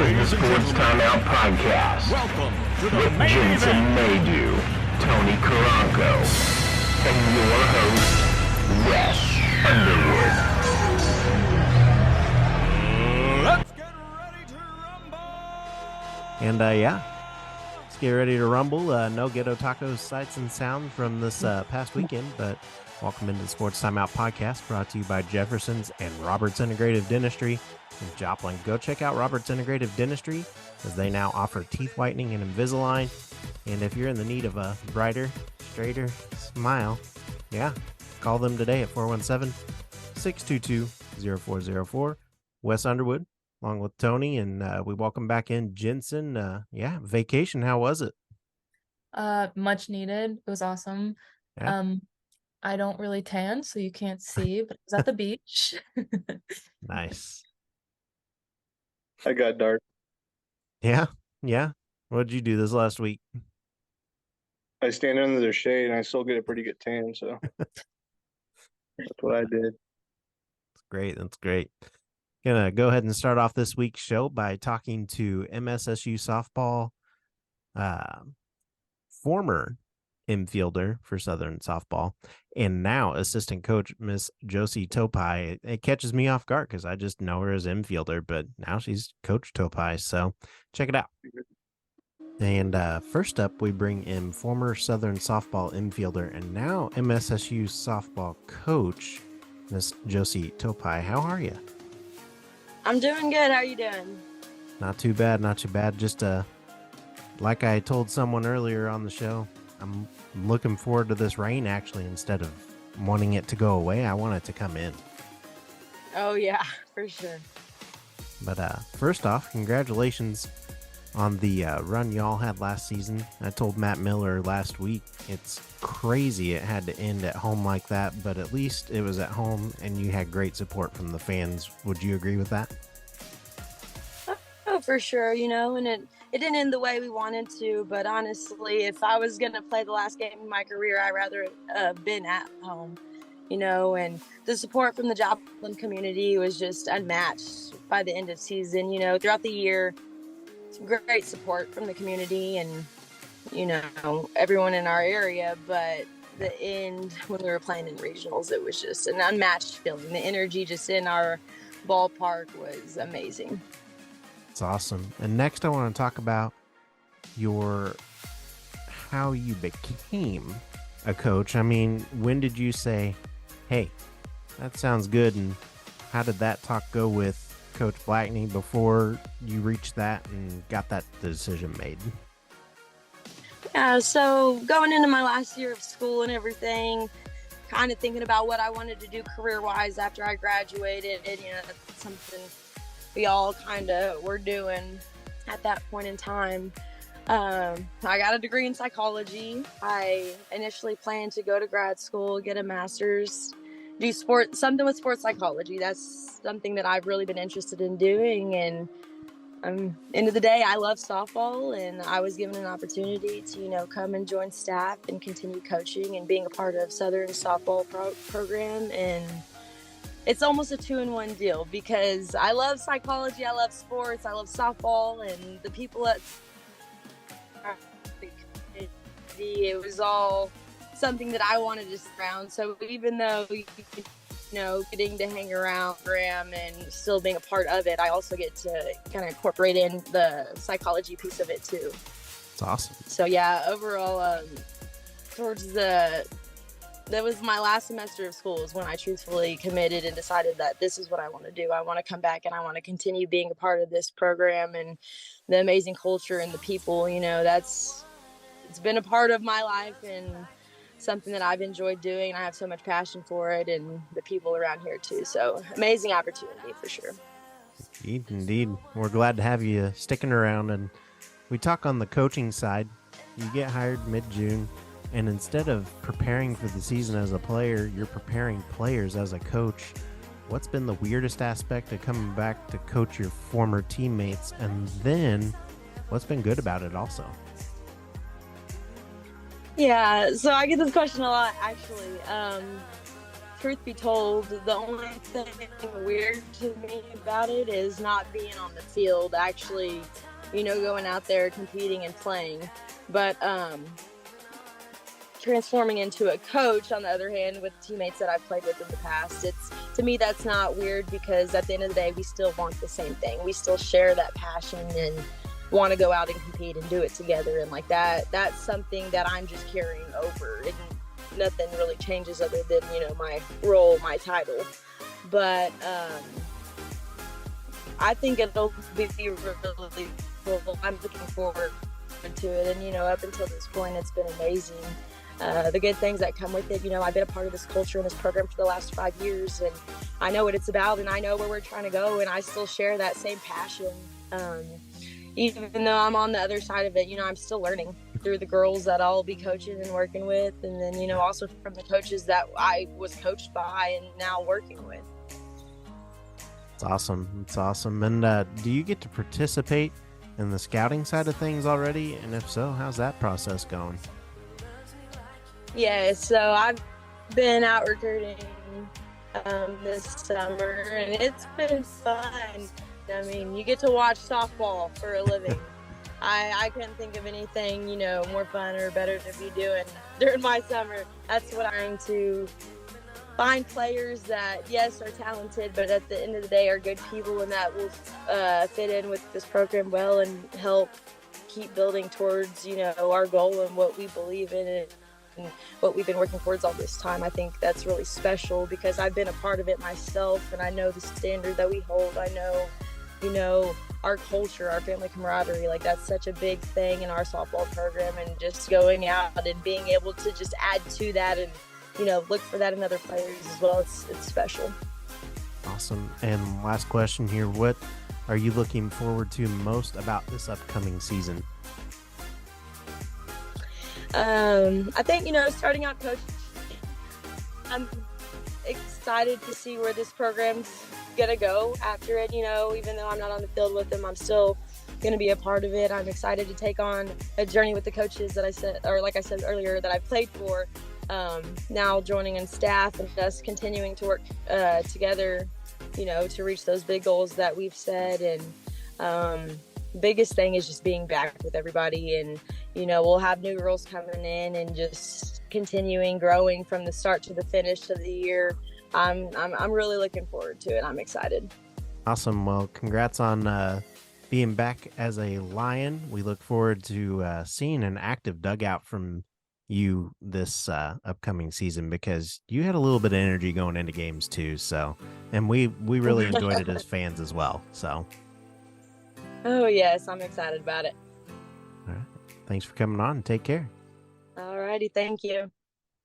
is the Sports Timeout Podcast. Welcome to the with main Jensen event. Maydew, Tony Karanko, and your host, Wes Underwood. Let's get ready to rumble. And let's get ready to rumble. No Ghetto Tacos sights and sound from this past weekend, but welcome into the Sports Timeout Podcast, brought to you by Jefferson's and Robert's Integrative Dentistry in Joplin. Go check out Robert's Integrative Dentistry, as they now offer teeth whitening and Invisalign. And if you're in the need of a brighter, straighter smile, call them today at 417-622-0404. Wes Underwood, along with Tony, and we welcome back in Jensen. Vacation, how was it? Much needed. It was awesome. Yeah. I don't really tan, so you can't see, but it was at the beach. Nice. I got dark. Yeah. What did you do this last week? I stand under the shade and I still get a pretty good tan, so that's what I did. That's great. Gonna go ahead and start off this week's show by talking to MSSU softball former infielder for Southern softball and now assistant coach, Miss Josie Tofpi. It catches me off guard because I just know her as infielder, but now she's Coach Tofpi, so check it out. And first up, we bring in former Southern softball infielder and now MSSU softball coach, Miss Josie Tofpi. How are you? I'm doing good. How are you doing? Not too bad. Just like I told someone earlier on the show, I'm looking forward to this rain, actually. Instead of wanting it to go away, I want it to come in. Oh, yeah, for sure. But first off, congratulations on the run y'all had last season. I told Matt Miller last week, it's crazy it had to end at home like that, but at least it was at home and you had great support from the fans. Would you agree with that? Oh, for sure, and it didn't end the way we wanted to, but honestly, if I was going to play the last game of my career, I'd rather have been at home, and the support from the Joplin community was just unmatched by the end of season. Throughout the year, great support from the community and, everyone in our area, but the end, when we were playing in regionals, it was just an unmatched feeling. The energy just in our ballpark was amazing. It's awesome. And next I want to talk about how you became a coach. I mean, when did you say, hey, that sounds good? And how did that talk go with Coach Blackney before you reached that and got that decision made? Yeah, so going into my last year of school and everything, kind of thinking about what I wanted to do career-wise after I graduated, and, that's something we all kind of were doing at that point in time. I got a degree in psychology. I initially planned to go to grad school, get a master's, do something with sports psychology. That's something that I've really been interested in doing. And end of the day, I love softball, and I was given an opportunity to, come and join staff and continue coaching and being a part of Southern softball program. And it's almost a 2-in-1 deal because I love psychology, I love sports, I love softball, and the people at it was all something that I wanted to surround. So even though, getting to hang around Graham and still being a part of it, I also get to kind of incorporate in the psychology piece of it too. It's awesome. So yeah, overall, that was my last semester of school is when I truthfully committed and decided that this is what I want to do. I want to come back and I want to continue being a part of this program and the amazing culture and the people. It's been a part of my life and something that I've enjoyed doing. I have so much passion for it and the people around here too. So amazing opportunity for sure. Indeed. We're glad to have you sticking around. And we talk on the coaching side. You get hired mid-June. And instead of preparing for the season as a player, you're preparing players as a coach. What's been the weirdest aspect of coming back to coach your former teammates? And then what's been good about it also? Yeah, so I get this question a lot, actually. truth be told, the only thing weird to me about it is not being on the field, actually, going out there competing and playing. But transforming into a coach, on the other hand, with teammates that I've played with in the past, to me, that's not weird, because at the end of the day, we still want the same thing. We still share that passion and want to go out and compete and do it together. And like that's something that I'm just carrying over. And nothing really changes other than, my role, my title. But I think it'll be really cool. I'm looking forward to it. And, up until this point, it's been amazing. The good things that come with it, I've been a part of this culture and this program for the last 5 years, and I know what it's about, and I know where we're trying to go, and I still share that same passion. Even though I'm on the other side of it, I'm still learning through the girls that I'll be coaching and working with, and then, also from the coaches that I was coached by and now working with. It's awesome. It's awesome. And do you get to participate in the scouting side of things already? And if so, how's that process going? Yeah, so I've been out recruiting this summer, and it's been fun. I mean, you get to watch softball for a living. I couldn't think of anything, more fun or better to be doing during my summer. That's what I'm trying to find players that, yes, are talented, but at the end of the day are good people, and that will fit in with this program well and help keep building towards, our goal and what we believe in it and what we've been working towards all this time. I think that's really special, because I've been a part of it myself, and I know the standard that we hold. I know, our culture, our family camaraderie, like that's such a big thing in our softball program, and just going out and being able to just add to that and, look for that in other players as well. It's special. Awesome. And last question here, what are you looking forward to most about this upcoming season? I think, starting out coach, I'm excited to see where this program's gonna go after it. Even though I'm not on the field with them, I'm still gonna be a part of it. I'm excited to take on a journey with the coaches that I said earlier, that I played for, now joining in staff, and us continuing to work together, to reach those big goals that we've set. And biggest thing is just being back with everybody, and we'll have new girls coming in, and just continuing growing from the start to the finish of the year. I'm really looking forward to it. I'm excited. Awesome. Well, congrats on being back as a Lion. We look forward to seeing an active dugout from you this upcoming season, because you had a little bit of energy going into games too. So, and we really enjoyed it as fans as well. So. Oh yes, I'm excited about it. All right. Thanks for coming on. Take care. All righty. Thank you.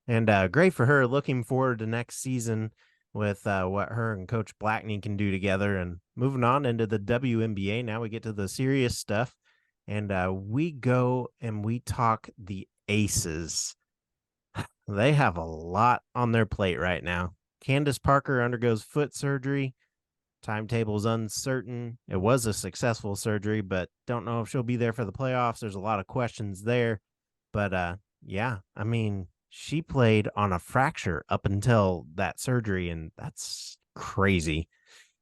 And great for her. Looking forward to next season with what her and Coach Blackney can do together. And moving on into the WNBA, now we get to the serious stuff. And we go and we talk the Aces. They have a lot on their plate right now. Candace Parker undergoes foot surgery. Timetable's uncertain. It was a successful surgery, but don't know if she'll be there for the playoffs. There's a lot of questions there. But yeah, I mean, she played on a fracture up until that surgery, and that's crazy.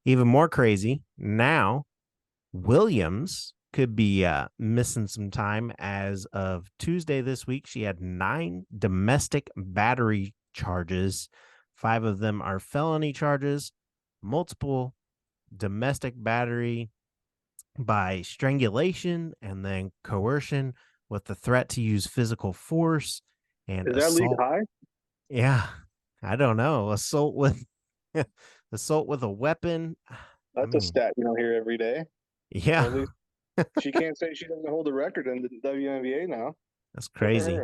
Even more crazy, now Williams could be missing some time as of Tuesday this week. She had 9 domestic battery charges. 5 of them are felony charges, multiple domestic battery by strangulation, and then coercion with the threat to use physical force, and is that league high? Yeah, I don't know. Assault with a weapon. That's a stat you don't hear every day. Yeah. At least she can't say she doesn't hold the record in the WNBA now. That's crazy.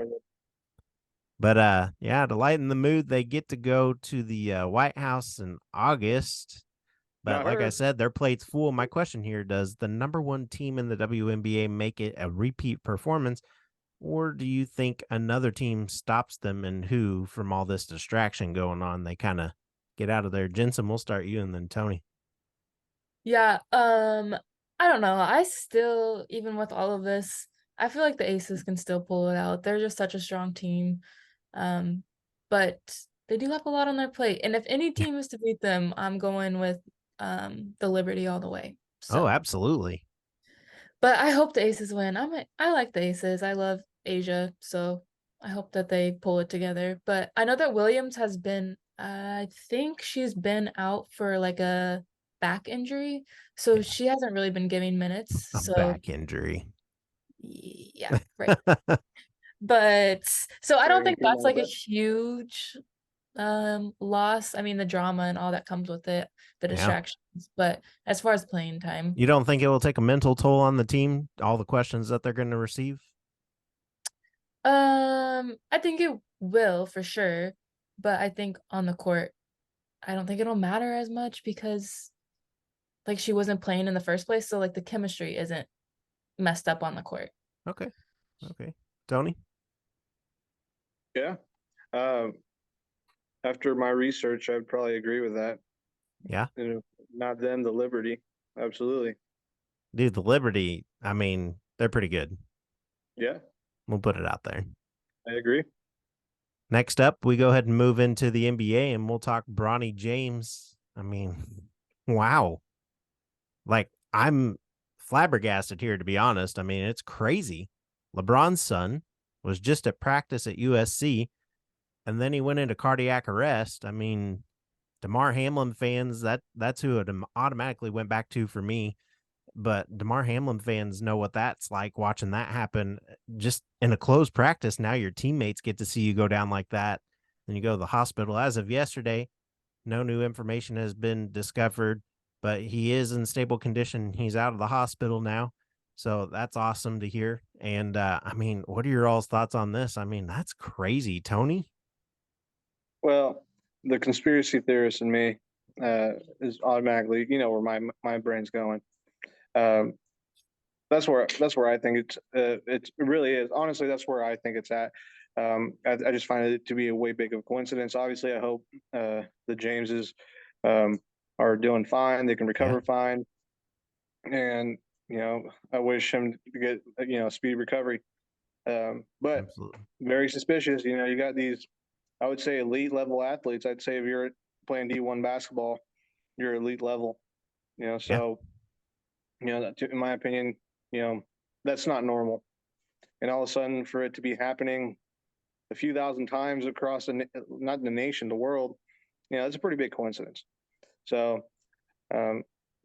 But yeah, to lighten the mood, they get to go to the White House in August. But like I said, their plate's full. My question here, does the number 1 team in the WNBA make it a repeat performance, or do you think another team stops them, and who, from all this distraction going on, they kind of get out of there? Jensen, we'll start you, and then Tony. Yeah, I don't know. I still, even with all of this, I feel like the Aces can still pull it out. They're just such a strong team. But they do have a lot on their plate. And if any team is to beat them, I'm going with the Liberty all the way. Oh, So, absolutely. but I hope the Aces win. I like the Aces. I love Asia, so I hope that they pull it together. But I know that Williams has been, I think she's been out for like a back injury, so Yeah. she hasn't really been giving minutes. A So back injury. yeah, right. But so I don't Very think good that's on like a that. huge loss. I mean, the drama and all that comes with it, the Yeah. distractions. But as far as playing time, You don't think it will take a mental toll on the team, all the questions that they're going to receive? I think it will for sure, but I think on the court, I don't think it'll matter as much because like she wasn't playing in the first place, so like the chemistry isn't messed up on the court. Okay. Okay. Tony? Yeah. Um, after my research, I'd probably agree with that. Yeah. You know, not them, the Liberty. Absolutely. Dude, the Liberty, I mean, they're pretty good. Yeah, We'll put it out there. I agree. Next up, we go ahead and move into the NBA and we'll talk Bronny James. I mean, wow. Like, I'm flabbergasted here, to be honest. I mean, it's crazy. LeBron's son was just at practice at USC, and then he went into cardiac arrest. I mean, DeMar Hamlin fans, that's who it automatically went back to for me. But DeMar Hamlin fans know what that's like watching that happen just in a closed practice. Now your teammates get to see you go down like that. Then you go to the hospital. As of yesterday, no new information has been discovered, but he is in stable condition. He's out of the hospital now. So that's awesome to hear. And I mean, what are your all's thoughts on this? I mean, that's crazy, Tony. Well, the conspiracy theorist in me is automatically, where my brain's going. Um, that's where I think it really is. Honestly, that's where I think it's at. I just find it to be a way big of a coincidence. Obviously, I hope the Jameses are doing fine. They can Yeah, recover fine, and I wish him to get speedy recovery. But absolutely. very suspicious. You got these, I would say, elite level athletes. I'd say if you're playing D1 basketball, you're elite level. Yeah, So in my opinion, that's not normal. And all of a sudden, for it to be happening a few thousand times across not the nation, the world, it's a pretty big coincidence. So um,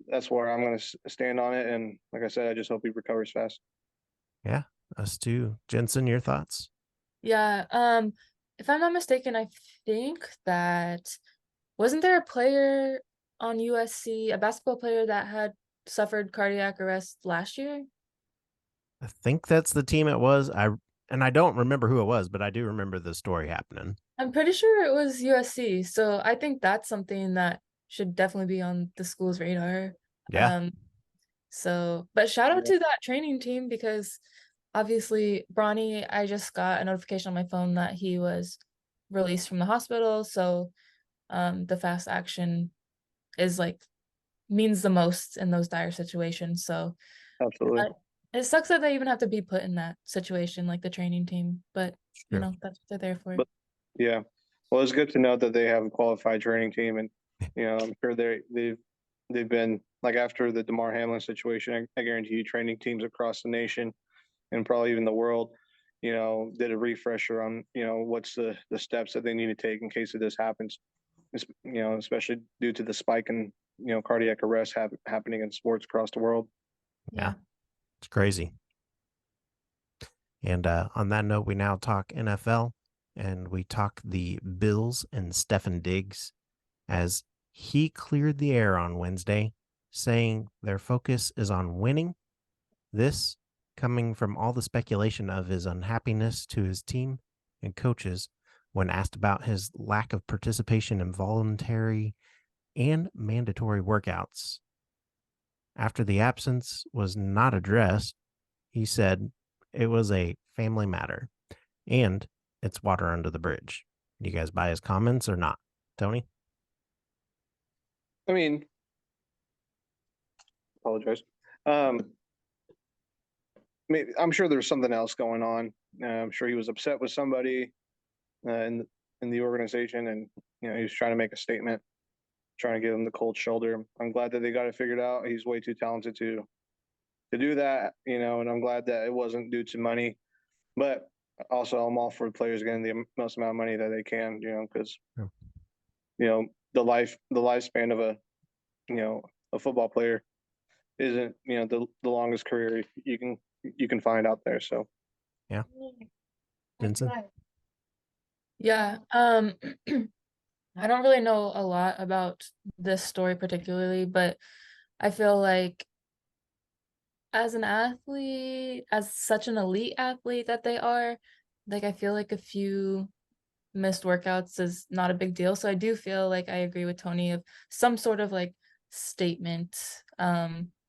that's where I'm going to stand on it. And like I said, I just hope he recovers fast. yeah. Us too. Jensen, your thoughts? Yeah, if I'm not mistaken, I think that wasn't there a player on USC, a basketball player that had suffered cardiac arrest last year? I think that's the team it was. I don't remember who it was, but I do remember the story happening. I'm pretty sure it was USC. So I think that's something that should definitely be on the school's radar. Yeah, But shout out Yeah, to that training team because obviously Bronny, I just got a notification on my phone that he was released from the hospital. So the fast action is like means the most in those dire situations. So absolutely. it sucks that they even have to be put in that situation, like the training team, but sure. that's what they're there for. But yeah, well, it's good to know that they have a qualified training team, and I'm sure they've been like after the DeMar Hamlin situation. I guarantee you, training teams across the nation and probably even the world, did a refresher on what's the steps that they need to take in case of this happens. Especially due to the spike in cardiac arrest happening in sports across the world. Yeah, it's crazy. And on that note, we now talk NFL and we talk the Bills and Stephon Diggs as he cleared the air on Wednesday, saying their focus is on winning. This coming from all the speculation of his unhappiness to his team and coaches when asked about his lack of participation in voluntary and mandatory workouts. After the absence was not addressed, he said it was a family matter and it's water under the bridge. Do you guys buy his comments or not? Tony? I mean, apologize. I'm sure there's something else going on. I'm sure he was upset with somebody in the organization, and he was trying to make a statement, trying to give him the cold shoulder. I'm glad that they got it figured out. He's way too talented to do that, and I'm glad that it wasn't due to money. But also, I'm all for players getting the most amount of money that they can, because the lifespan of a football player isn't the longest career you can find out there. So Yeah. Vincent? Yeah. I don't really know a lot about this story particularly, but I feel like as an athlete, as such an elite athlete that they are, like I feel like a few missed workouts is not a big deal. So I do feel like I agree with Tony of some sort of like statement.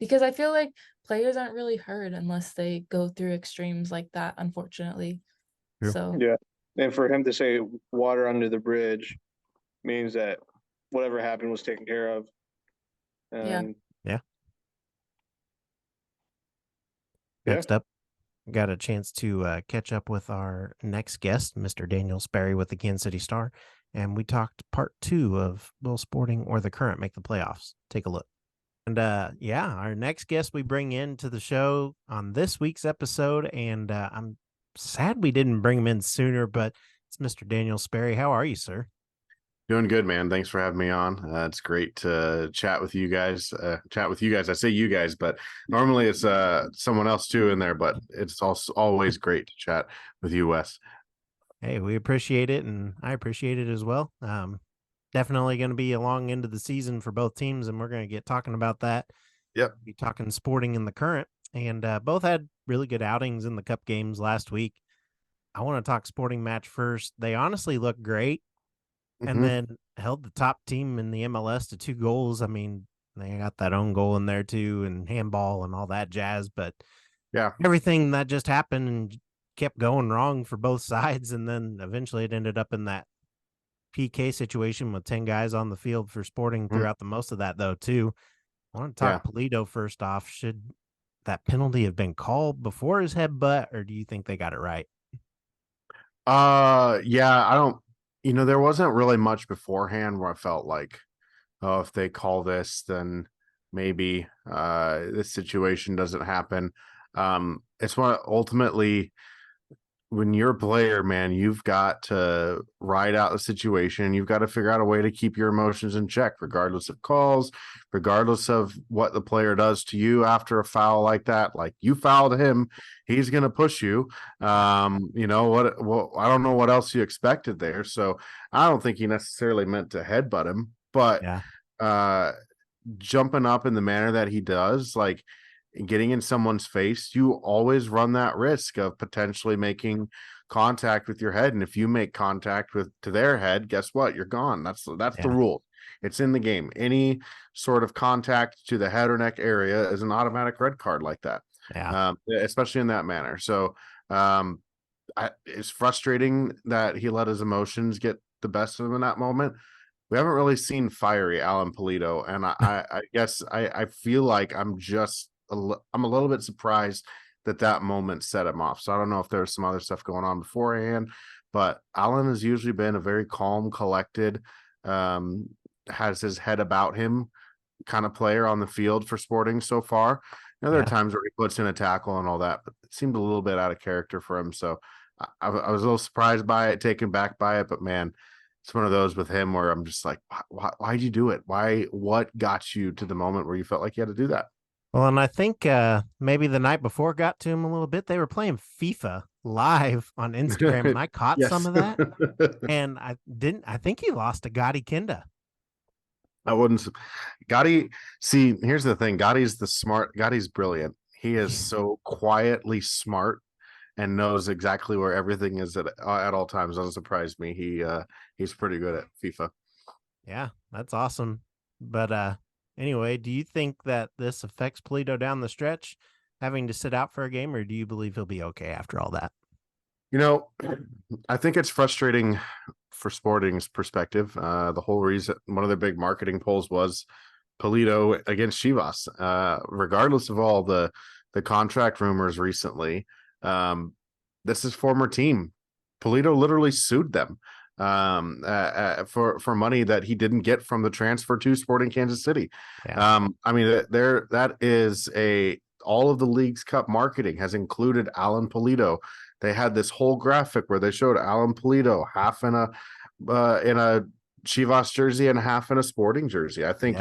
Because I feel like players aren't really heard unless they go through extremes like that, unfortunately. True. So yeah, and for him to say water under the bridge means that whatever happened was taken care of. And Yeah. Yeah. Next up, got a chance to catch up with our next guest, Mr. Daniel Sperry with the Kansas City Star, and we talked part 2 of will Sporting or the Current make the playoffs. Take a look. And our next guest we bring into the show on this week's episode, and I'm sad we didn't bring him in sooner, but it's Mr. Daniel Sperry. How are you, sir? Doing good, man. Thanks for having me on. It's great to chat with you guys. I say you guys, but normally it's someone else too in there, but it's also always great to chat with you, Wes. Hey, we appreciate it, and I appreciate it as well. Definitely going to be a long end of the season for both teams, and we're going to get talking about that. Yep. Be talking Sporting in the Current, and both had really good outings in the Cup games last week. I want to talk Sporting match first. They honestly look great. And then held the top team in the MLS to 2 goals. I mean, they got that own goal in there too, and handball and all that jazz. But yeah, everything that just happened and kept going wrong for both sides. And then eventually it ended up in that PK situation with 10 guys on the field for Sporting throughout the most of that, though, too. I want to talk Polito first off. Should that penalty have been called before his headbutt, or do you think they got it right? Yeah, I don't. There wasn't really much beforehand where I felt like, oh, if they call this, then maybe this situation doesn't happen. It's what ultimately, when you're a player, man, you've got to ride out the situation. You've got to figure out a way to keep your emotions in check, regardless of calls, regardless of what the player does to you after a foul like that. Like, you fouled him, he's going to push you. I don't know what else you expected there. So I don't think he necessarily meant to headbutt him, but jumping up in the manner that he does, like, getting in someone's face, you always run that risk of potentially making contact with your head. And if you make contact to their head, guess what? You're gone. That's the rule. It's in the game. Any sort of contact to the head or neck area is an automatic red card like that. Especially in that manner. So it's frustrating that he let his emotions get the best of him in that moment. We haven't really seen fiery Alan Polito, and I guess I feel like I'm a little bit surprised that moment set him off. So I don't know if there's some other stuff going on beforehand, but Alan has usually been a very calm, collected, has his head about him kind of player on the field for Sporting so far. There are times where he puts in a tackle and all that, but it seemed a little bit out of character for him. So I was a little surprised by it, taken back by it, but man, it's one of those with him where I'm just like, why'd you do it? What got you to the moment where you felt like you had to do that? Well, and I think maybe the night before got to him a little bit. They were playing FIFA live on Instagram, and I caught some of that. And I think he lost to Gotti Kinda. I wouldn't. Gotti, see, here's the thing. Gotti's brilliant. He is so quietly smart and knows exactly where everything is at all times. Doesn't surprise me. He's pretty good at FIFA. Yeah, that's awesome. But anyway, do you think that this affects Polito down the stretch, having to sit out for a game, or do you believe he'll be okay after all that? I think it's frustrating for Sporting's perspective. The whole reason, one of their big marketing polls was Polito against Chivas. Regardless of all the contract rumors recently, this is former team. Polito literally sued them. for money that he didn't get from the transfer to Sporting Kansas City. Yeah. I mean, that is all of the league's cup marketing has included Alan Pulido. They had this whole graphic where they showed Alan Pulido half in a Chivas jersey and half in a Sporting jersey. I think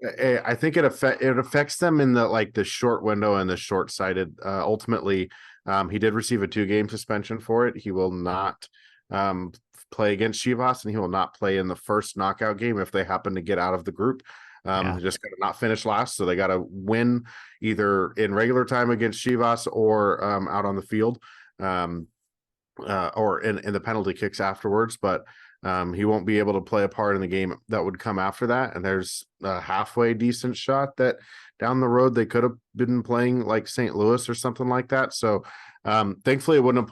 it affects them in the short window and the short sighted. Ultimately, he did receive a 2-game suspension for it. He will not play against Chivas, and he will not play in the first knockout game if they happen to get out of the group. Just going to not finish last, so they got to win either in regular time against Chivas or out on the field, or in the penalty kicks afterwards. But he won't be able to play a part in the game that would come after that. And there's a halfway decent shot that down the road they could have been playing like St. Louis or something like that. So thankfully it wouldn't have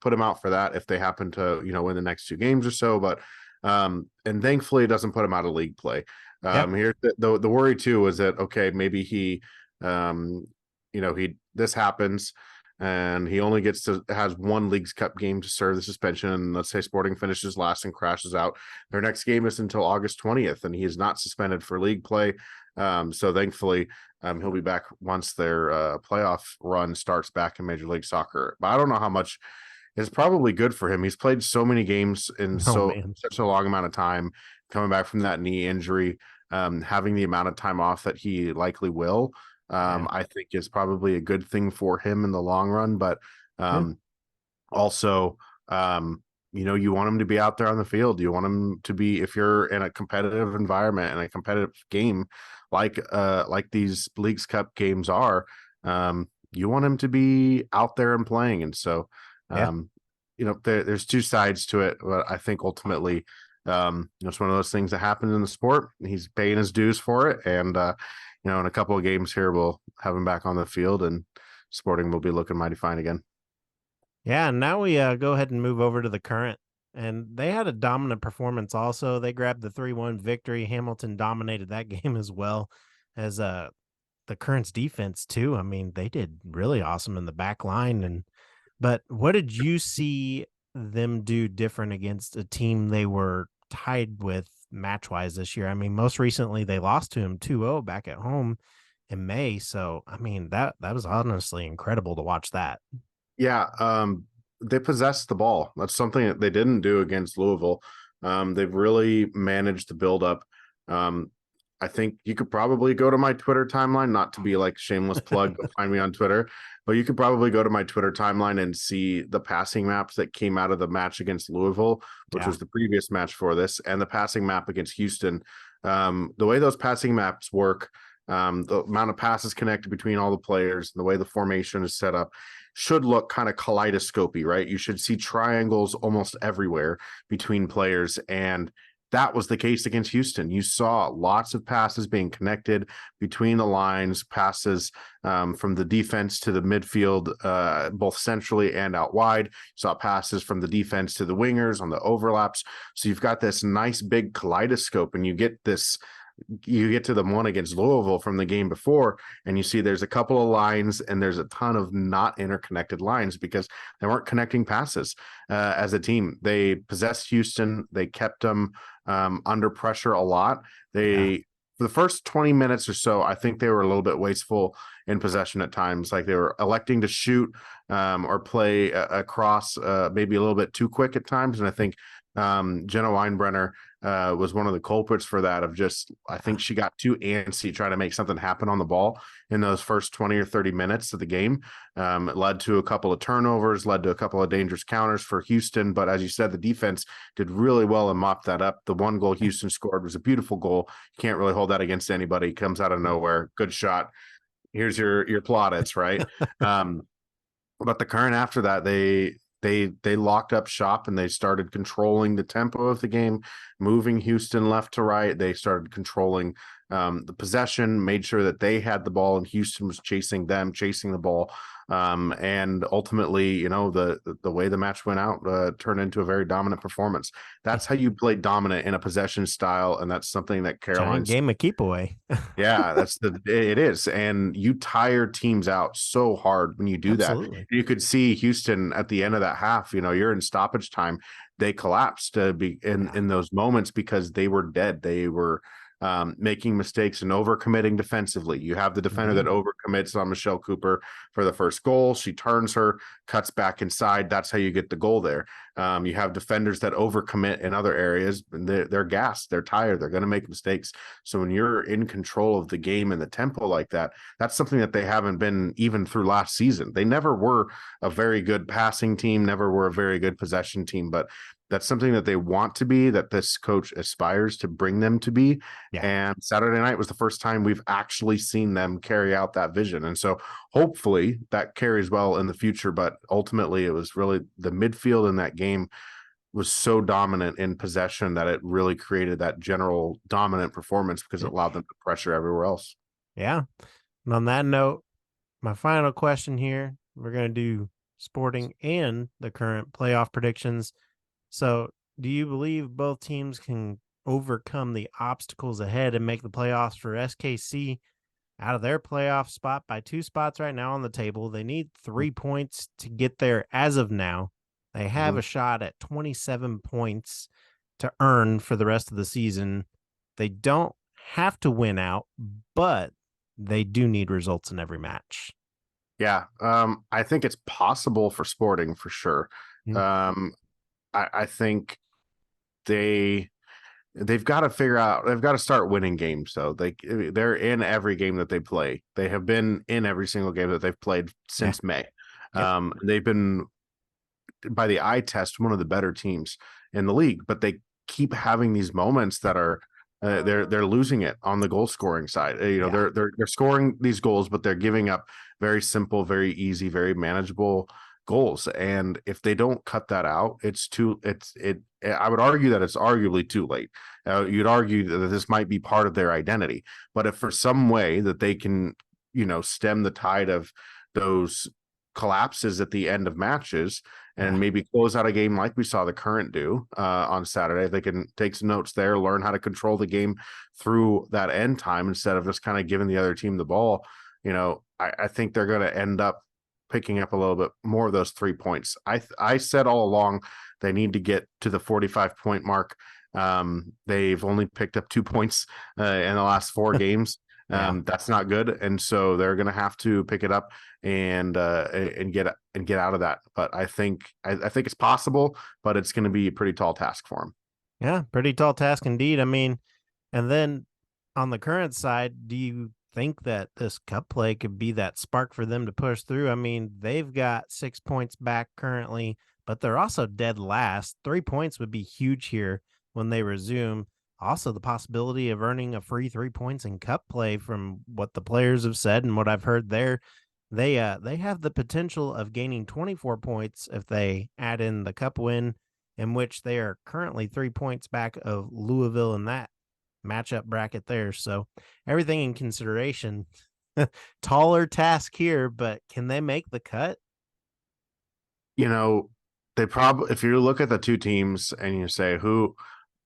put him out for that if they happen to, win the next 2 games or so. But and thankfully it doesn't put him out of league play. Here the worry too is that, okay, maybe he this happens and he only has 1 Leagues Cup game to serve the suspension. And let's say Sporting finishes last and crashes out. Their next game is until August 20th, and he is not suspended for league play. So thankfully, he'll be back once their playoff run starts back in Major League Soccer. But I don't know how much is probably good for him. He's played so many games in such a long amount of time, coming back from that knee injury, having the amount of time off that he likely will. I think is probably a good thing for him in the long run, but also, you want him to be out there on the field. You want him to be, if you're in a competitive environment and a competitive game, like these Leagues Cup games are, you want him to be out there and playing. And so, there's 2 sides to it, but I think ultimately, it's one of those things that happens in the sport. He's paying his dues for it. And, in a couple of games here, we'll have him back on the field and Sporting will be looking mighty fine again. Yeah, and now we go ahead and move over to the Current. And they had a dominant performance also. They grabbed the 3-1 victory. Hamilton dominated that game as well as the Current's defense too. I mean, they did really awesome in the back line. But what did you see them do different against a team they were tied with match-wise this year? I mean, most recently they lost to him 2-0 back at home in May. So, I mean, that was honestly incredible to watch that. Yeah, they possessed the ball. That's something that they didn't do against Louisville. They've really managed to build up. I think you could probably go to my Twitter timeline, not to be like shameless plug, but find me on Twitter. But you could probably go to my Twitter timeline and see the passing maps that came out of the match against Louisville, which was the previous match for this, and the passing map against Houston. The way those passing maps work, the amount of passes connected between all the players, and the way the formation is set up should look kind of kaleidoscopy, right? You should see triangles almost everywhere between players, and that was the case against Houston. You saw lots of passes being connected between the lines, passes from the defense to the midfield, both centrally and out wide. You saw passes from the defense to the wingers on the overlaps. So you've got this nice big kaleidoscope, and you get to the one against Louisville from the game before, and you see there's a couple of lines and there's a ton of not interconnected lines because they weren't connecting passes as a team. They possessed Houston. They kept them under pressure a lot. For the first 20 minutes or so, I think they were a little bit wasteful in possession at times. Like they were electing to shoot or play across maybe a little bit too quick at times. And I think Jenna Weinbrenner was one of the culprits for that, I think she got too antsy trying to make something happen on the ball in those first 20 or 30 minutes of the game. It led to a couple of turnovers, led to a couple of dangerous counters for Houston. But as you said, the defense did really well and mopped that up. The 1 goal Houston scored was a beautiful goal. You can't really hold that against anybody. It comes out of nowhere. Good shot. Here's your plaudits, right? But the Current after that, they locked up shop and they started controlling the tempo of the game, moving Houston left to right. They started controlling the possession, made sure that they had the ball and Houston was chasing the ball. And ultimately, the way the match went out turned into a very dominant performance. That's how you play dominant in a possession style. And that's something that Caroline's game of keep away. Yeah, it is. And you tire teams out so hard when you do that. You could see Houston at the end of that half, you're in stoppage time. they collapsed in those moments because they were dead. They were making mistakes and overcommitting defensively. You have the defender that overcommits on Michelle Cooper for the first goal. She turns her, cuts back inside. That's how you get the goal there. You have defenders that overcommit in other areas. And they're gassed. They're tired. They're going to make mistakes. So when you're in control of the game and the tempo like that, that's something that they haven't been even through last season. They never were a very good passing team, never were a very good possession team, but that's something that they want to be, that this coach aspires to bring them to be. Yeah. And Saturday night was the first time we've actually seen them carry out that vision. And so hopefully that carries well in the future. But ultimately, it was really the midfield in that game was so dominant in possession that it really created that general dominant performance because it allowed them to pressure everywhere else. Yeah. And on that note, my final question here, we're going to do sporting and the current playoff predictions. So, do you believe both teams can overcome the obstacles ahead and make the playoffs? For SKC out of their playoff spot by 2 spots right now on the table? They need 3 points to get there as of now. They have a shot at 27 points to earn for the rest of the season. They don't have to win out, but they do need results in every match. Yeah, I think it's possible for sporting for sure. I think they've got to figure out, they've got to start winning games. So they're in every game that they play. They have been in every single game that they've played since May. They've been, by the eye test, one of the better teams in the league, but they keep having these moments that are they're losing it on the goal scoring side. They're scoring these goals, but they're giving up very simple, very easy, very manageable goals. And if they don't cut that out, I would argue that it's arguably too late. You'd argue that this might be part of their identity, but if for some way that they can, stem the tide of those collapses at the end of matches and maybe close out a game like we saw the Current do on Saturday, if they can take some notes there, learn how to control the game through that end time instead of just kind of giving the other team the ball, I think they're going to end up picking up a little bit more of those 3 points. I said all along they need to get to the 45-point mark. They've only picked up 2 points in the last 4 games. That's not good, and so they're going to have to pick it up and get out of that. But I think it's possible, but it's going to be a pretty tall task for them. Yeah, pretty tall task indeed. I mean, and then on the Current side, do you think that this cup play could be that spark for them to push through? I mean, they've got 6 points back currently, but they're also dead last. 3 points would be huge here when they resume. Also, the possibility of earning a free 3 points in cup play, from what the players have said and what I've heard there. They have the potential of gaining 24 points if they add in the cup win, in which they are currently 3 points back of Louisville in that matchup bracket there. So everything in consideration, taller task here, but can they make the cut? They probably, if you look at the two teams and you say,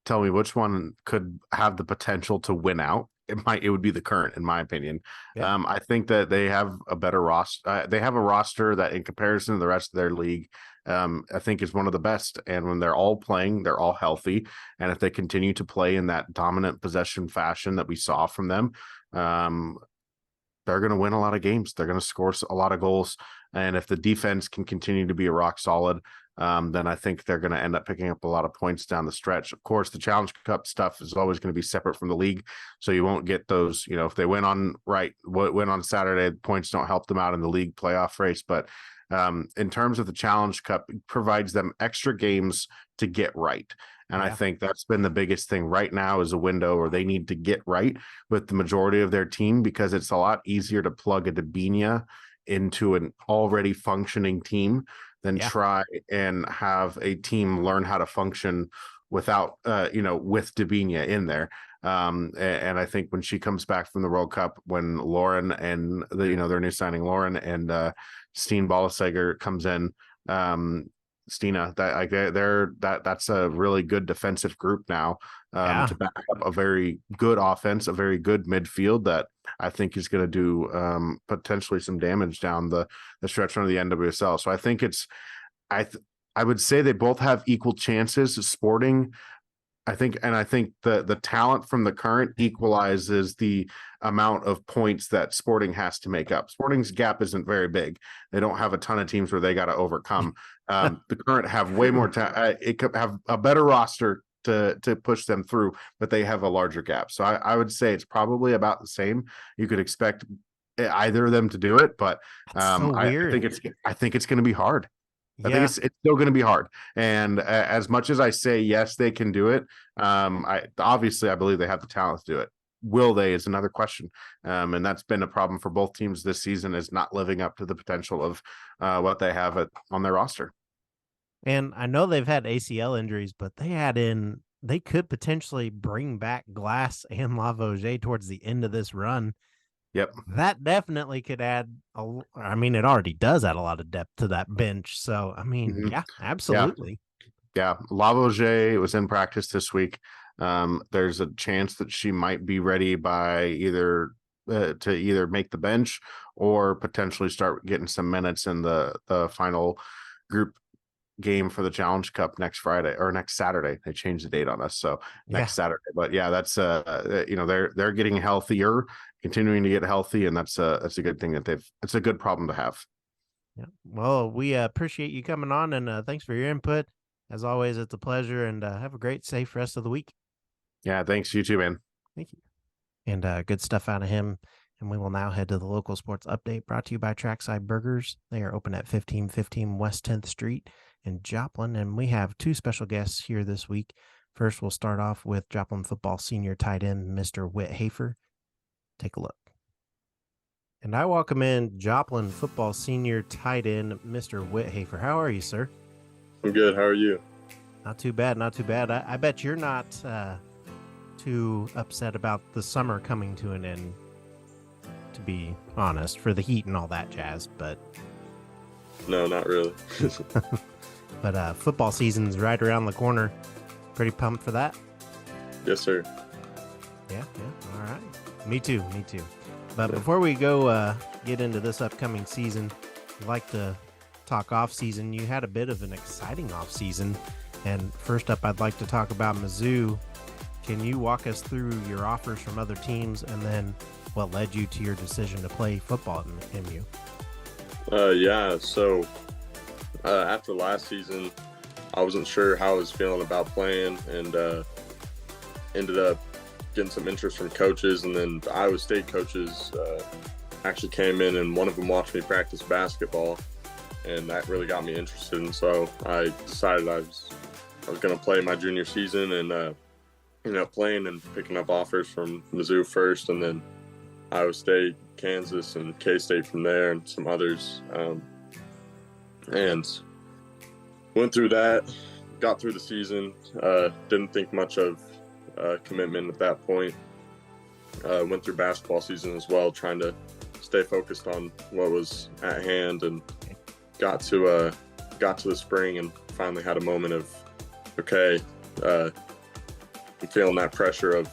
tell me which one could have the potential to win out, it would be the Current, in my opinion. I think that they have a better roster. They have a roster that, in comparison to the rest of their league, I think is one of the best. And when they're all playing, they're all healthy. And if they continue to play in that dominant possession fashion that we saw from them, they're going to win a lot of games. They're going to score a lot of goals. And if the defense can continue to be a rock solid, then I think they're going to end up picking up a lot of points down the stretch. Of course, the Challenge Cup stuff is always going to be separate from the league, so you won't get those. If they win on Saturday, points don't help them out in the league playoff race. But in terms of the Challenge Cup, it provides them extra games to get right. And I think that's been the biggest thing right now, is a window where they need to get right with the majority of their team, because it's a lot easier to plug a Dabinia into an already functioning team than try and have a team learn how to function without, with Dabinia in there. And I think when she comes back from the World Cup, when Lauren and their new signing Lauren and Steen Balaseger comes in, Stina, that's a really good defensive group now, to back up a very good offense, a very good midfield that I think is going to do potentially some damage down the stretch under the NWSL. So I think I would say they both have equal chances. Sporting, I think the talent from the Current equalizes the amount of points that Sporting has to make up. Sporting's gap isn't very big. They don't have a ton of teams where they got to overcome. The Current have way more it could have a better roster to push them through, but they have a larger gap. So I would say it's probably about the same. You could expect either of them to do it, but so I weird. think it's going to be hard. I think it's still going to be hard. And as much as I say, yes, they can do it. I believe they have the talent to do it. Will they is another question. And that's been a problem for both teams this season, is not living up to the potential of what they have on their roster. And I know they've had ACL injuries, but they could potentially bring back Glass and Lavoisier towards the end of this run. Yep. That definitely could add it already does add a lot of depth to that bench. So, yeah, absolutely. Yeah. Lavoisier was in practice this week. There's a chance that she might be ready by either make the bench or potentially start getting some minutes in the final group game for the Challenge Cup next Saturday. They changed the date on us, so next Saturday. But yeah, that's they're getting healthier, continuing to get healthy, and that's a good thing it's a good problem to have. Yeah. Well, we appreciate you coming on, and thanks for your input. As always, it's a pleasure, and have a great, safe rest of the week. Yeah, thanks. You too, man. Thank you. And good stuff out of him. And we will now head to the local sports update, brought to you by Trackside Burgers. They are open at 1515 West 10th Street in Joplin, and we have two special guests here this week. First, we'll start off with Joplin football senior tight end, Mr. Whit Hafer. Take a look. And I welcome in Joplin football senior tight end, Mr. Whit Hafer. How are you, sir? I'm good. How are you? Not too bad, not too bad. I bet you're not too upset about the summer coming to an end, to be honest, for the heat and all that jazz, but... No, not really. But football season's right around the corner. Pretty pumped for that? Yes, sir. Yeah, all right. Me too. But before we go get into this upcoming season, I'd like to talk off-season. You had a bit of an exciting off-season. And first up, I'd like to talk about Mizzou. Can you walk us through your offers from other teams and then what led you to your decision to play football at MU? Yeah, so after last season, I wasn't sure how I was feeling about playing, and ended up getting some interest from coaches, and then the Iowa State coaches actually came in, and one of them watched me practice basketball, and that really got me interested. And so I decided I was going to play my junior season, and playing and picking up offers from Mizzou first, and then Iowa State, Kansas, and K-State from there, and some others. And went through that, got through the season, didn't think much of commitment at that point. Went through basketball season as well, trying to stay focused on what was at hand, and got to the spring and finally had a moment of, okay, I'm feeling that pressure of,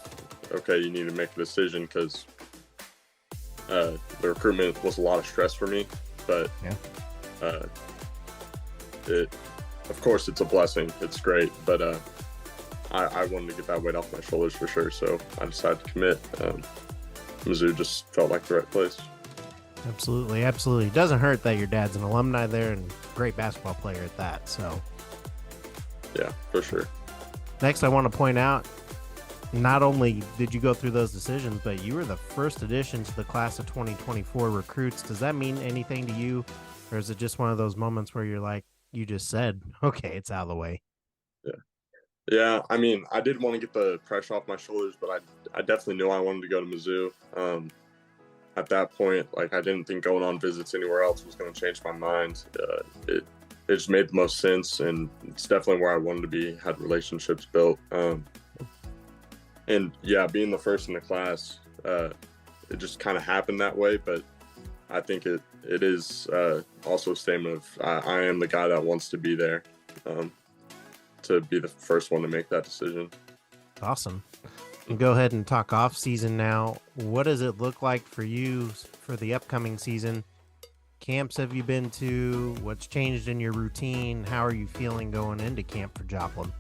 okay, you need to make a decision, because the recruitment was a lot of stress for me, but of course it's a blessing. It's great, but I wanted to get that weight off my shoulders for sure, so I decided to commit. Mizzou just felt like the right place. Absolutely. It doesn't hurt that your dad's an alumni there and great basketball player at that, so. Yeah, for sure. Next, I want to point out, not only did you go through those decisions, but you were the first addition to the class of 2024 recruits. Does that mean anything to you? Or is it just one of those moments where you're like, you just said, okay, it's out of the way? Yeah. I mean, I did want to get the pressure off my shoulders, but I definitely knew I wanted to go to Mizzou. At that point, like, I didn't think going on visits anywhere else was going to change my mind. It just made the most sense, and it's definitely where I wanted to be, had relationships built. And yeah, being the first in the class, it just kind of happened that way, but I think it is also a statement of I am the guy that wants to be there, to be the first one to make that decision. Awesome. We'll go ahead and talk off season now. What does it look like for you for the upcoming season? camps have you been to? What's changed in your routine? How are you feeling going into camp for Joplin?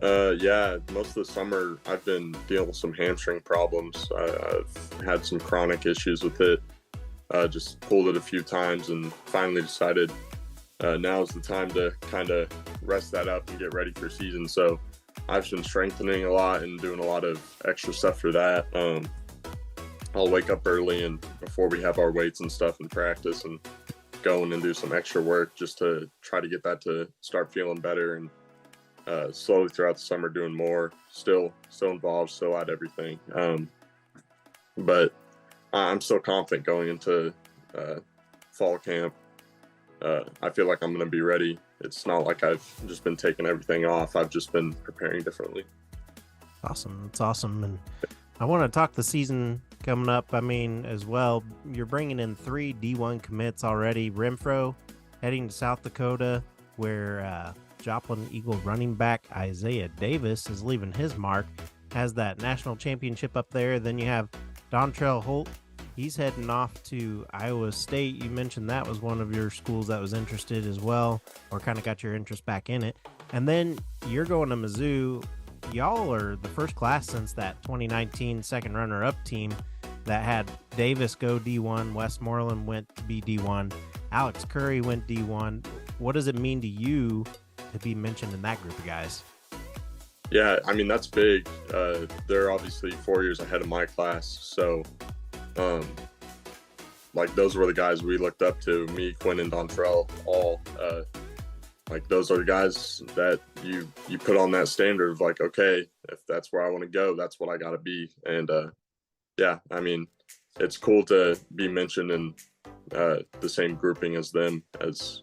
Yeah, most of the summer I've been dealing with some hamstring problems. I've had some chronic issues with it. Just pulled it a few times and finally decided now is the time to kind of rest that up and get ready for season. So I've been strengthening a lot and doing a lot of extra stuff for that. I'll wake up early and before we have our weights and stuff in practice and go in and do some extra work just to try to get that to start feeling better, and slowly throughout the summer doing more, still involved, still at everything. But I'm still confident going into fall camp. I feel like I'm going to be ready. It's not like I've just been taking everything off. I've just been preparing differently. Awesome. It's awesome. And I want to talk the season coming up. I mean, as well, you're bringing in 3 D1 commits already. Renfro heading to South Dakota, where Joplin Eagle running back Isaiah Davis is leaving his mark, has that national championship up there. Then you have Dontrell Holt. He's heading off to Iowa State. You mentioned that was one of your schools that was interested as well, or kind of got your interest back in it. And then you're going to Mizzou. Y'all are the first class since that 2019 second runner-up team that had Davis go D1, Westmoreland went to be D1, Alex Curry went D1. What does it mean to you to be mentioned in that group of guys? Yeah, I mean, that's big. They're obviously 4 years ahead of my class. So, like, those were the guys we looked up to, me, Quinn, and Dontrell, all. Like, those are the guys that you put on that standard of, like, okay, if that's where I want to go, that's what I got to be. And, yeah, I mean, it's cool to be mentioned in the same grouping as them, as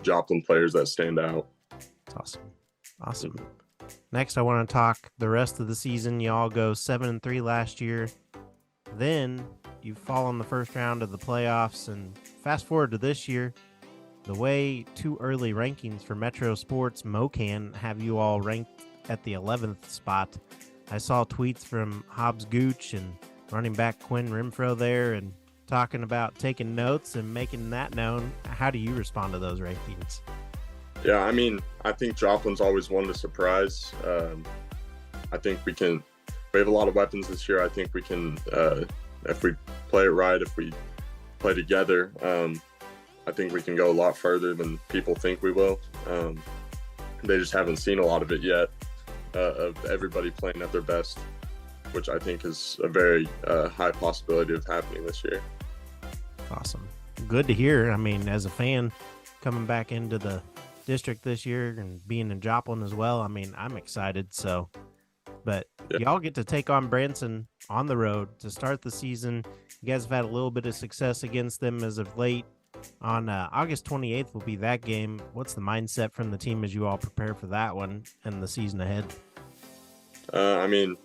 Joplin players that stand out. That's awesome. Next, I want to talk the rest of the season. Y'all go 7-3 last year. Then you fall in the first round of the playoffs, and fast forward to this year, the way too early rankings for Metro Sports Mocan have you all ranked at the 11th spot. I saw tweets from Hobbs Gooch and running back Quinn Renfro there and talking about taking notes and making that known. How do you respond to those rankings? Yeah, I mean, I think Joplin's always one to surprise. I think we have a lot of weapons this year. I think we can, if we play it right, if we play together, I think we can go a lot further than people think we will. They just haven't seen a lot of it yet, of everybody playing at their best, which I think is a very high possibility of happening this year. Awesome. Good to hear. I mean, as a fan coming back into the district this year and being in Joplin as well, I mean, I'm excited. So, but y'all get to take on Branson on the road to start the season. You guys have had a little bit of success against them as of late. On August 28th will be that game. What's the mindset from the team as you all prepare for that one and the season ahead? I mean,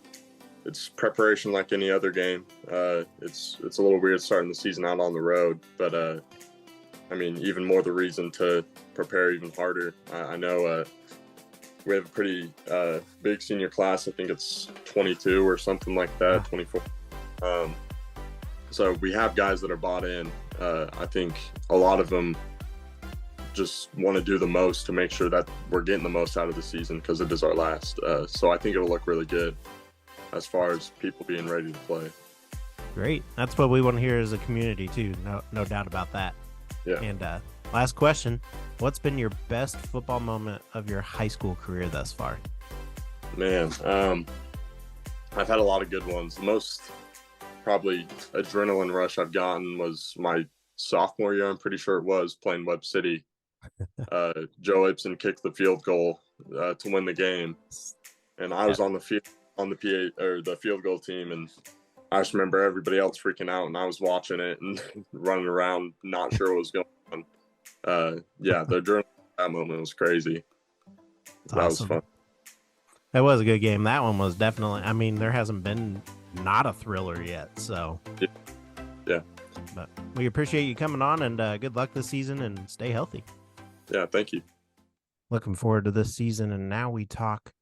it's preparation like any other game. It's a little weird starting the season out on the road, but I mean, even more the reason to prepare even harder. I know we have a pretty big senior class. I think it's 22 or something like that, 24. So we have guys that are bought in. I think a lot of them just want to do the most to make sure that we're getting the most out of the season because it is our last. So I think it'll look really good as far as people being ready to play. Great. That's what we want to hear as a community too. No doubt about that. Yeah. And last question, what's been your best football moment of your high school career thus far? Man, I've had a lot of good ones. The most probably adrenaline rush I've gotten was my sophomore year. I'm pretty sure it was playing Webb City. Joe Ibsen kicked the field goal to win the game, and I was on the field on the PA or the field goal team, and I just remember everybody else freaking out, and I was watching it and running around, not sure what was going on. Yeah, the adrenaline that moment was crazy. That's that awesome. was fun. That was a good game. That one was definitely, I mean, there hasn't been not a thriller yet, so. Yeah. But we appreciate you coming on, and good luck this season, and stay healthy. Yeah, thank you. Looking forward to this season, and now we talk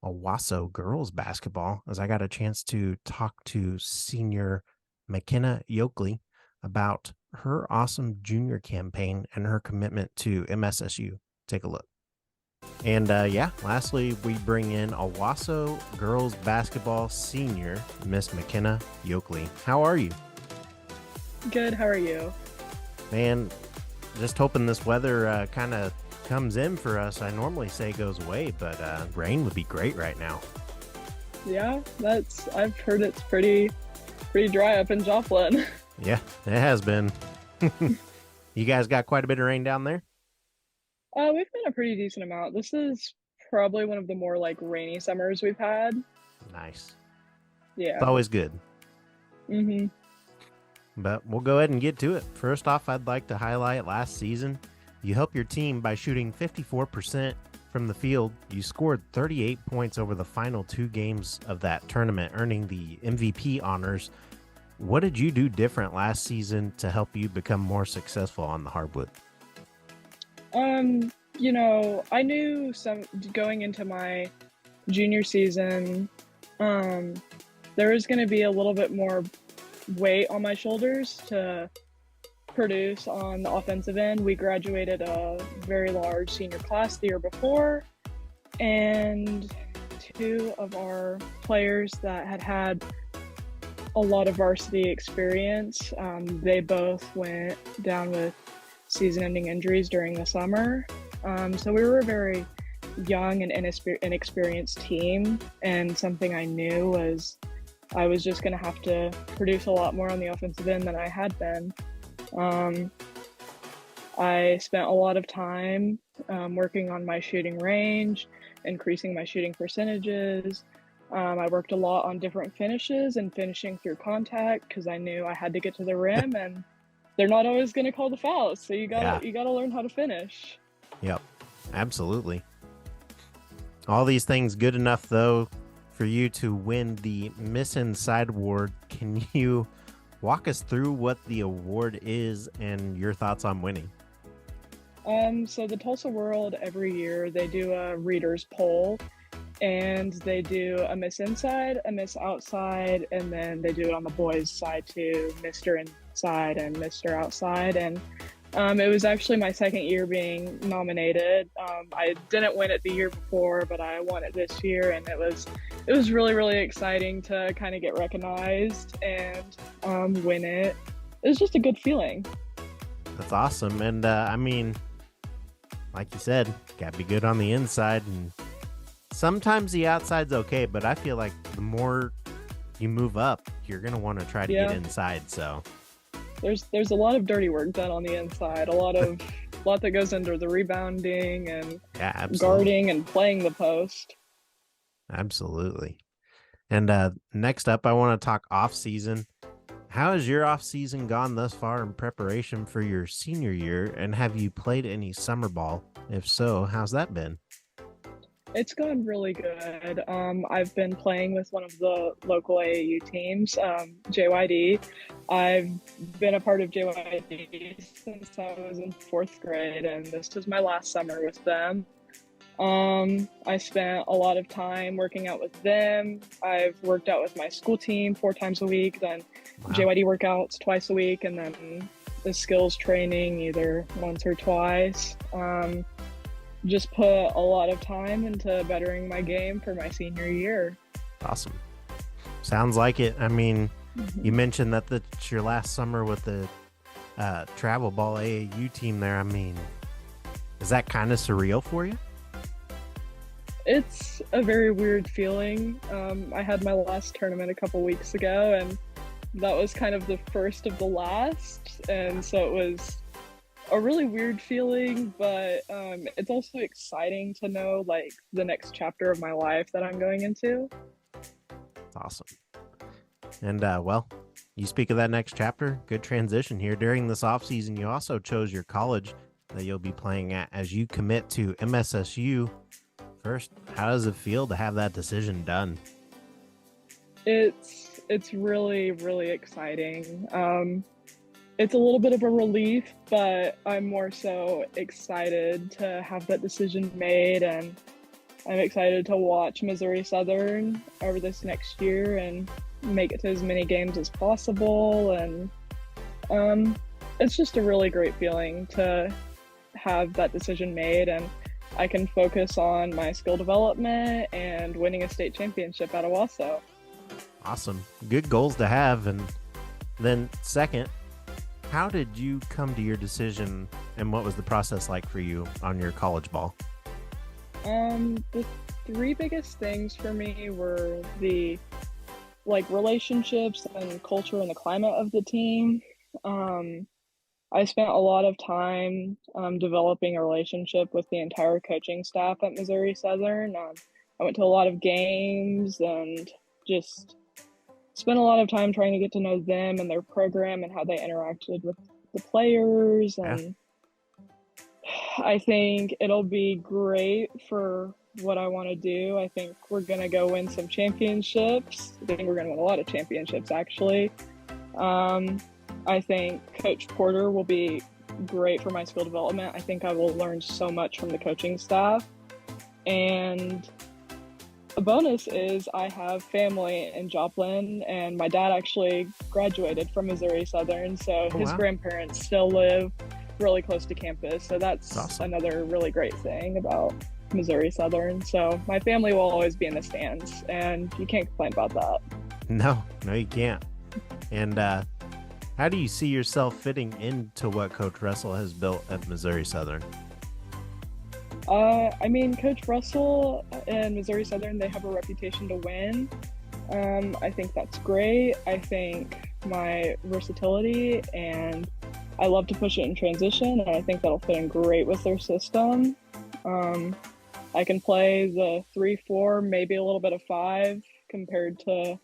Owasso girls basketball, as I got a chance to talk to Senior Makenna Yokley about her awesome junior campaign and her commitment to MSSU. Take a look. And lastly, we bring in Owasso girls basketball senior, Miss Makenna Yokley. How are you? Good. How are you? Man, just hoping this weather kind of comes in for us. I normally say goes away, but rain would be great right now. Yeah, I've heard it's pretty dry up in Joplin. Yeah, it has been. You guys got quite a bit of rain down there? We've been a pretty decent amount. This is probably one of the more like rainy summers we've had. Nice. Yeah. It's always good. Mm-hmm. But we'll go ahead and get to it. First off, I'd like to highlight last season. You helped your team by shooting 54% from the field. You scored 38 points over the final 2 games of that tournament, earning the MVP honors. What did you do different last season to help you become more successful on the hardwood? I knew going into my junior season, there was going to be a little bit more weight on my shoulders to produce on the offensive end. We graduated a very large senior class the year before, and 2 of our players that had a lot of varsity experience, they both went down with season-ending injuries during the summer. So we were a very young and inexperienced team, and something I knew was I was just going to have to produce a lot more on the offensive end than I had been. I spent a lot of time working on my shooting range, increasing my shooting percentages. I worked a lot on different finishes and finishing through contact because I knew I had to get to the rim, and they're not always going to call the fouls, so you gotta learn how to finish. Yep, absolutely. All these things good enough though for you to win the Miss Inside Award. Can you walk us through what the award is and your thoughts on winning? So the Tulsa World every year, they do a readers poll, and they do a Miss Inside, a Miss Outside, and then they do it on the boys' side too, Mr. Inside and Mr. Outside. And it was actually my second year being nominated. I didn't win it the year before, but I won it this year, and it was really, really exciting to kind of get recognized and win it. It was just a good feeling. That's awesome. And I mean, like you said, gotta be good on the inside, and sometimes the outside's okay, but I feel like the more you move up, you're gonna want to try to get inside. So there's a lot of dirty work done on the inside, a lot that goes into the rebounding and guarding and playing the post. Absolutely. And next up, I want to talk off season. How has your off season gone thus far in preparation for your senior year, and have you played any summer ball? If so, how's that been? It's gone really good. I've been playing with one of the local AAU teams, JYD. I've been a part of JYD since I was in 4th grade, and this was my last summer with them. I spent a lot of time working out with them. I've worked out with my school team 4 times a week, then JYD workouts twice a week, and then the skills training either once or twice. Just put a lot of time into bettering my game for my senior year. Awesome. Sounds like it. I mean, you mentioned that it's your last summer with the travel ball AAU team there. I mean, is that kind of surreal for you? It's a very weird feeling. I had my last tournament a couple weeks ago, and that was kind of the first of the last. And so it was a really weird feeling, but it's also exciting to know like the next chapter of my life that I'm going into. Awesome. And well, you speak of that next chapter. Good transition here. During this offseason, you also chose your college that you'll be playing at as you commit to MSSU. First, how does it feel to have that decision done? It's really, really exciting. It's a little bit of a relief, but I'm more so excited to have that decision made, and I'm excited to watch Missouri Southern over this next year and make it to as many games as possible. And it's just a really great feeling to have that decision made, and I can focus on my skill development and winning a state championship at Owasso. Awesome. Good goals to have. And then second, how did you come to your decision, and what was the process like for you on your college ball? The three biggest things for me were the relationships and culture and the climate of the team. I spent a lot of time developing a relationship with the entire coaching staff at Missouri Southern. I went to a lot of games and just spent a lot of time trying to get to know them and their program and how they interacted with the players. And I think it'll be great for what I want to do. I think we're going to go win some championships. I think we're going to win a lot of championships, actually. I think Coach Porter will be great for my skill development. I think I will learn so much from the coaching staff. And a bonus is I have family in Joplin, and my dad actually graduated from Missouri Southern, so his grandparents still live really close to campus. So that's awesome. Another really great thing about Missouri Southern. So my family will always be in the stands, and you can't complain about that. No, you can't. And how do you see yourself fitting into what Coach Russell has built at Missouri Southern? I mean, Coach Russell and Missouri Southern, they have a reputation to win. I think that's great. I think my versatility, and I love to push it in transition, and I think that'll fit in great with their system. I can play the 3-4, maybe a little bit of 5 compared to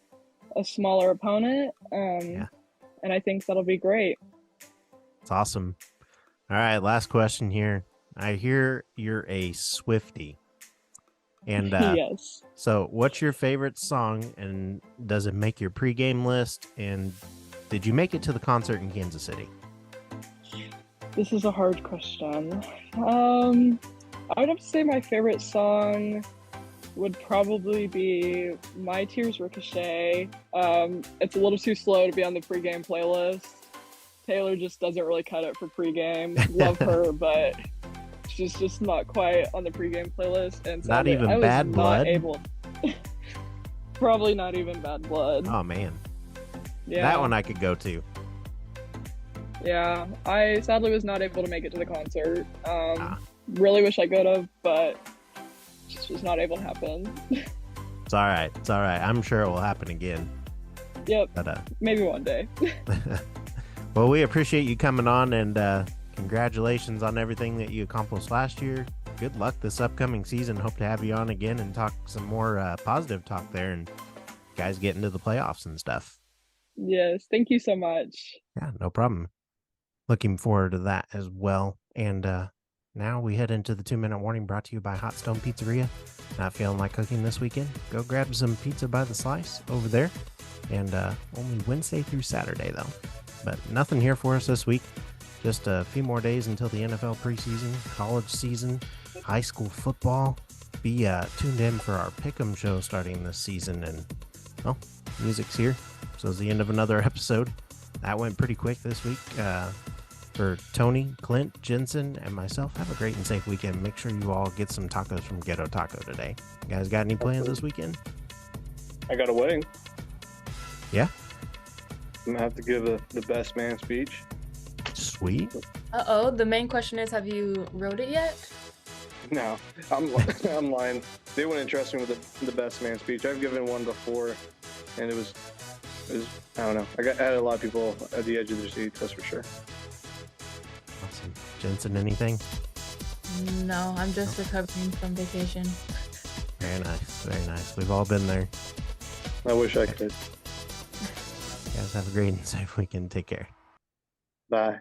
a smaller opponent. And I think that'll be great. It's awesome. All right, last question here. I hear you're a Swiftie. And yes. So what's your favorite song, and does it make your pregame list? And did you make it to the concert in Kansas City? This is a hard question. I would have to say my favorite song would probably be My Tears Ricochet. It's a little too slow to be on the pregame playlist. Taylor just doesn't really cut it for pregame. Love her, but she's just not quite on the pregame playlist. And so not even Bad Blood? Probably not even Bad Blood. Oh, man. Yeah. That one I could go to. Yeah, I sadly was not able to make it to the concert. Really wish I could have, but just was not able to happen. It's all right. It's all right. I'm sure it will happen again. Yep. But, maybe one day. Well, we appreciate you coming on, and congratulations on everything that you accomplished last year. Good luck this upcoming season. Hope to have you on again and talk some more positive talk there, and guys get into the playoffs and stuff. Yes. Thank you so much. Yeah, no problem. Looking forward to that as well. And now we head into the 2-minute warning brought to you by Hot Stone Pizzeria. Not feeling like cooking this weekend? Go grab some pizza by the slice over there. And only Wednesday through Saturday, though. But nothing here for us this week. Just a few more days until the NFL preseason, college season, high school football. Be tuned in for our Pick'em show starting this season. And, well, music's here. So it's the end of another episode. That went pretty quick this week. For Tony, Clint, Jensen, and myself, have a great and safe weekend. Make sure you all get some tacos from Ghetto Taco today. You guys got any plans this weekend? I got a wedding. Yeah? I'm going to have to give the best man speech. Sweet. Uh-oh, the main question is, have you wrote it yet? No, I'm lying. They wouldn't trust me with the best man speech. I've given one before, and it was I don't know. I had a lot of people at the edge of their seats, that's for sure. Awesome. Jensen, anything? No, I'm just recovering from vacation. Very nice. Very nice. We've all been there. I wish I could. You guys have a great and safe weekend. Take care. Bye.